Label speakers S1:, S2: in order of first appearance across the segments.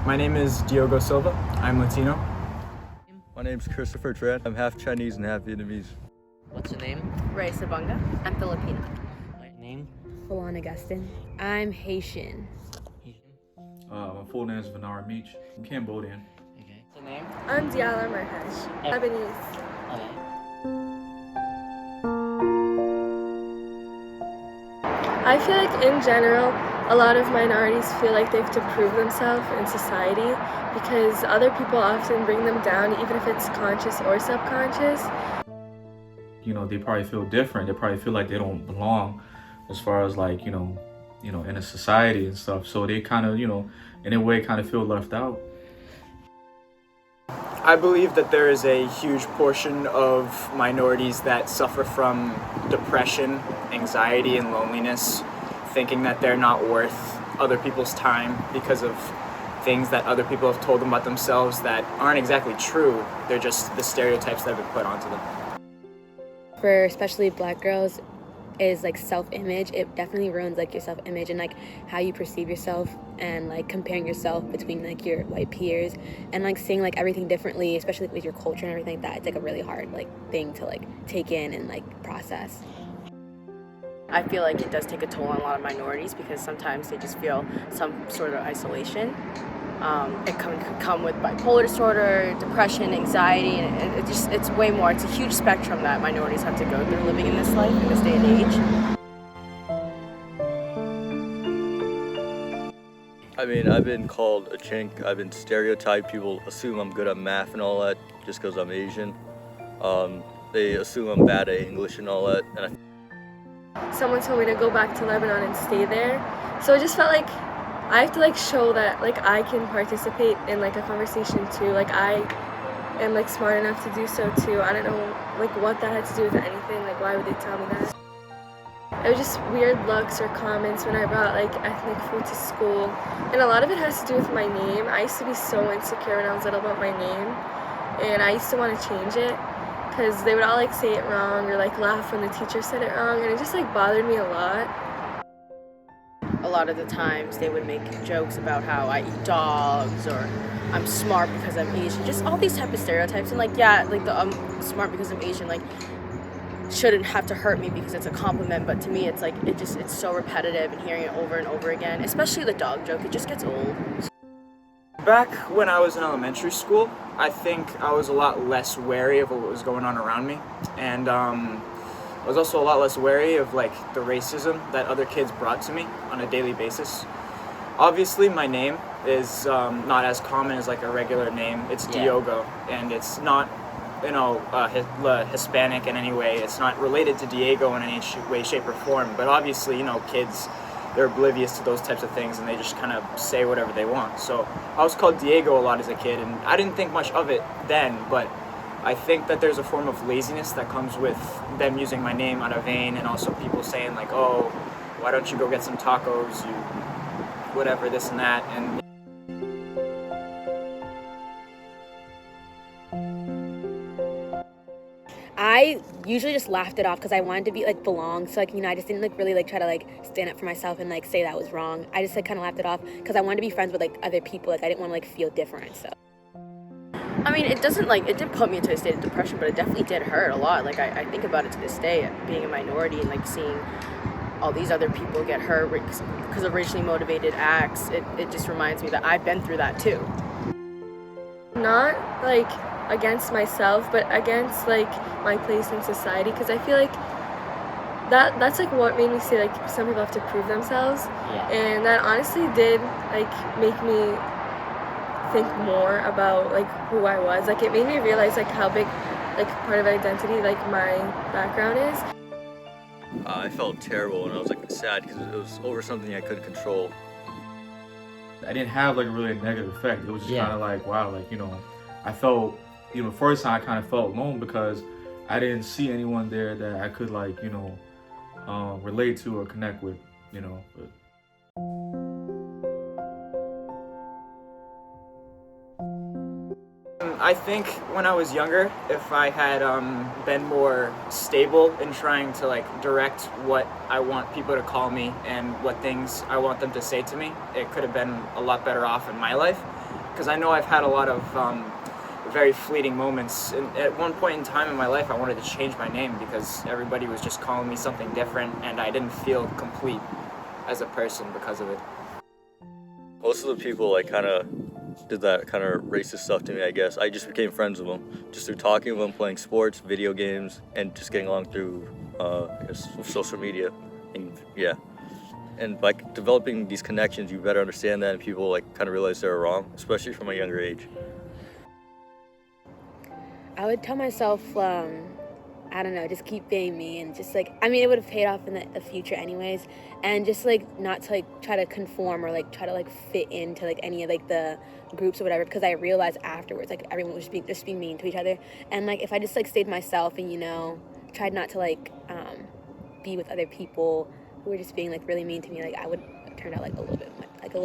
S1: My name is Diogo Silva. I'm Latino.
S2: My name's Christopher Tran. I'm half Chinese and half Vietnamese.
S3: What's your name?
S4: Ray Sabunga. I'm Filipino.
S3: My name?
S5: Full-on Augustin. I'm Haitian.
S6: My full name is Vanar Meech. I'm Cambodian.
S3: Okay. What's your name?
S7: I'm Diala Marhesh, Lebanese.
S3: Okay.
S7: I feel like in general, a lot of minorities feel like they have to prove themselves in society because other people often bring them down, even if it's conscious or subconscious.
S6: You know, they probably feel different. They probably feel like they don't belong as far as like, you know, in a society and stuff. So they kind of, in a way kind of feel left out.
S1: I believe that there is a huge portion of minorities that suffer from depression, anxiety, and loneliness, thinking that they're not worth other people's time because of things that other people have told them about themselves that aren't exactly true. They're just the stereotypes that have been put onto them.
S5: For especially black girls, is like self-image. It definitely ruins like your self-image and like how you perceive yourself, and like comparing yourself between like your white peers and like seeing like everything differently, especially with your culture and everything like that. It's like a really hard like thing to like take in and like process.
S4: I feel like it does take a toll on a lot of minorities because sometimes they just feel some sort of isolation. It can come with bipolar disorder, depression, anxiety, and it's way more. It's a huge spectrum that minorities have to go through living in this life, in this day and age.
S2: I mean, I've been called a chink. I've been stereotyped. People assume I'm good at math and all that just because I'm Asian. They assume I'm bad at English and all that. And
S7: Someone told me to go back to Lebanon and stay there. So I just felt like I have to like show that like I can participate in like a conversation too. Like I am like smart enough to do so too. I don't know like what that had to do with anything. Like why would they tell me that? It was just weird looks or comments when I brought like ethnic food to school. And a lot of it has to do with my name. I used to be so insecure when I was little about my name. And I used to want to change it because they would all like say it wrong or like laugh when the teacher said it wrong. And it just like bothered me a lot.
S4: A lot of the times they would make jokes about how I eat dogs or I'm smart because I'm Asian. Just all these type of stereotypes. And like, yeah, like the smart because I'm Asian, like shouldn't have to hurt me because it's a compliment. But to me, it's like, it's so repetitive and hearing it over and over again, especially the dog joke. It just gets old.
S1: Back when I was in elementary school, I think I was a lot less wary of what was going on around me. And I was also a lot less wary of like the racism that other kids brought to me on a daily basis. Obviously, my name is not as common as like a regular name. It's Diogo, and it's not, Hispanic in any way. It's not related to Diego in any way, shape, or form. But obviously, kids, they're oblivious to those types of things, and they just kind of say whatever they want. So I was called Diego a lot as a kid, and I didn't think much of it then, but I think that there's a form of laziness that comes with them using my name out of vain, and also people saying like, oh, why don't you go get some tacos, you whatever, this and that. And
S5: I usually just laughed it off because I wanted to be like belong. So like, I just didn't like really like try to like stand up for myself and like say that was wrong. I just like kind of laughed it off because I wanted to be friends with like other people. Like I didn't want to like feel different. So
S4: I mean, it did put me into a state of depression, but it definitely did hurt a lot. Like, I think about it to this day, being a minority and, like, seeing all these other people get hurt because of racially motivated acts. It just reminds me that I've been through that, too.
S7: Not, like, against myself, but against, like, my place in society, because I feel like that's, like, what made me say, like, some people have to prove themselves.
S3: Yeah.
S7: And that honestly did, like, make me think more about like who I was. Like it made me realize like how big like part of identity like my background is.
S2: I felt terrible and I was like sad because it was over something I couldn't control.
S6: I didn't have like really a negative effect. It was just kind of like, wow, like, I felt, first time I kind of felt alone because I didn't see anyone there that I could like, relate to or connect with, but.
S1: I think when I was younger, if I had been more stable in trying to like direct what I want people to call me and what things I want them to say to me, it could have been a lot better off in my life. because I know I've had a lot of very fleeting moments. And at one point in time in my life, I wanted to change my name because everybody was just calling me something different, and I didn't feel complete as a person because of it.
S2: Most of the people like kind of did that kind of racist stuff to me, I guess. I just became friends with them just through talking with them, playing sports, video games, and just getting along through I guess, social media. And yeah, and by developing these connections, you better understand that, and people like kind of realize they're wrong, especially from a younger age.
S5: I would tell myself, I don't know, just keep being me, and just like, I mean, it would have paid off in the future anyways, and just like not to like try to conform or like try to like fit into like any of like the groups or whatever, because I realized afterwards like everyone was just being mean to each other, and like if I just like stayed myself and, you know, tried not to like be with other people who were just being like really mean to me, like I would turn out like a little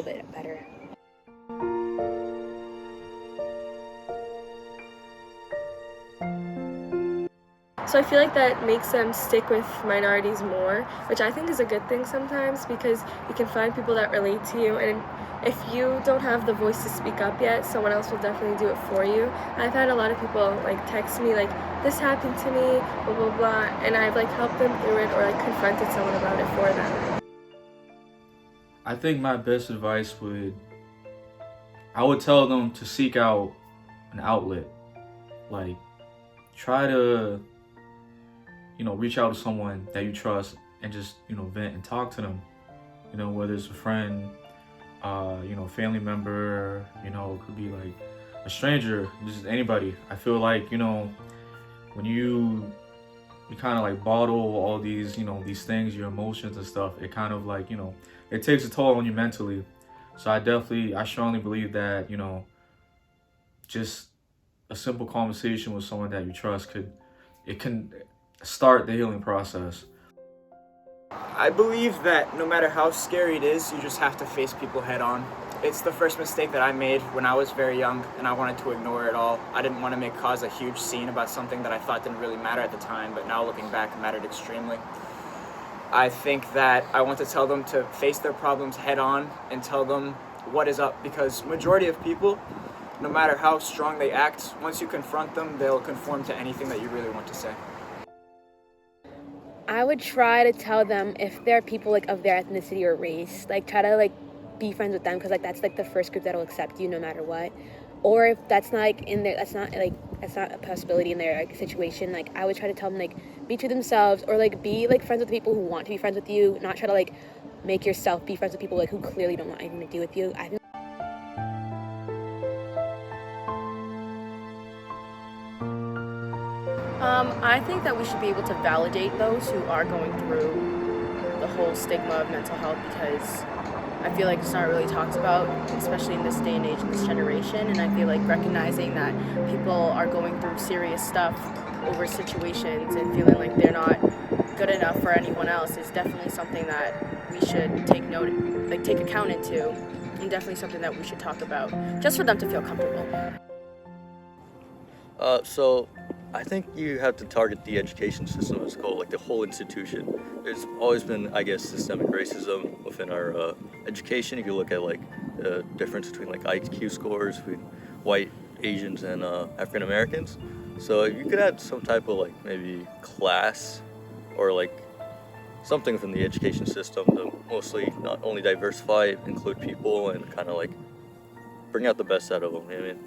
S5: bit better.
S7: So I feel like that makes them stick with minorities more, which I think is a good thing sometimes, because you can find people that relate to you, and if you don't have the voice to speak up yet, someone else will definitely do it for you. I've had a lot of people like text me like, this happened to me, blah blah blah, and I've like helped them through it or like confronted someone about it for them.
S6: I think my best advice I would tell them to seek out an outlet. Like, try to, you know, reach out to someone that you trust and just, you know, vent and talk to them. You know, whether it's a friend, you know, family member, you know, it could be like a stranger, just anybody. I feel like, you know, when you kind of like bottle all these, you know, these things, your emotions and stuff, it kind of like, you know, it takes a toll on you mentally. So I strongly believe that, you know, just a simple conversation with someone that you trust can start the healing process.
S1: I believe that no matter how scary it is, you just have to face people head on. It's the first mistake that I made when I was very young, and I wanted to ignore it all. I didn't want to cause a huge scene about something that I thought didn't really matter at the time, but now looking back, it mattered extremely. I think that I want to tell them to face their problems head on and tell them what is up, because majority of people, no matter how strong they act, once you confront them, they'll conform to anything that you really want to say.
S5: I would try to tell them, if there are people like of their ethnicity or race, like try to like be friends with them, because like that's like the first group that'll accept you no matter what. Or if that's not like in their, that's not a possibility in their like situation, like I would try to tell them like be true to themselves, or like be like friends with people who want to be friends with you, not try to like make yourself be friends with people like who clearly don't want anything to do with you. I think
S4: I think that we should be able to validate those who are going through the whole stigma of mental health, because I feel like it's not really talked about, especially in this day and age, in this generation. And I feel like recognizing that people are going through serious stuff over situations and feeling like they're not good enough for anyone else is definitely something that we should take account into, and definitely something that we should talk about, just for them to feel comfortable.
S2: So I think you have to target the education system as a whole, like the whole institution. There's always been, I guess, systemic racism within our education. If you look at like the difference between like IQ scores between white, Asians, and African Americans. So if you could add some type of like maybe class or like something within the education system to mostly not only diversify, include people, and kind of like bring out the best out of them. You know what I mean?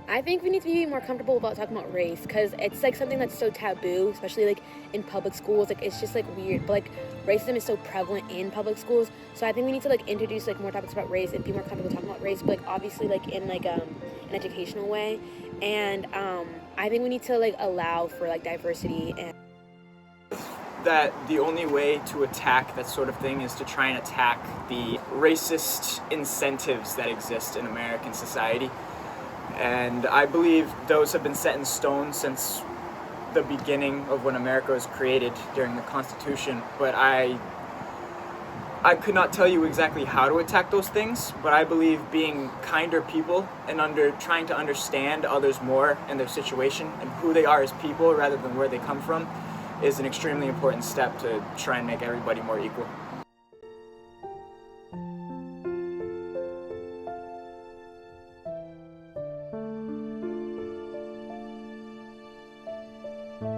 S5: I think we need to be more comfortable about talking about race, because it's like something that's so taboo, especially like in public schools. Like it's just like weird, but like racism is so prevalent in public schools. So I think we need to like introduce like more topics about race and be more comfortable talking about race, but like obviously like in like an educational way. And I think we need to like allow for like diversity, and
S1: that the only way to attack that sort of thing is to try and attack the racist incentives that exist in American society. And I believe those have been set in stone since the beginning of when America was created during the Constitution. But I could not tell you exactly how to attack those things, but I believe being kinder people and trying to understand others more and their situation and who they are as people rather than where they come from is an extremely important step to try and make everybody more equal.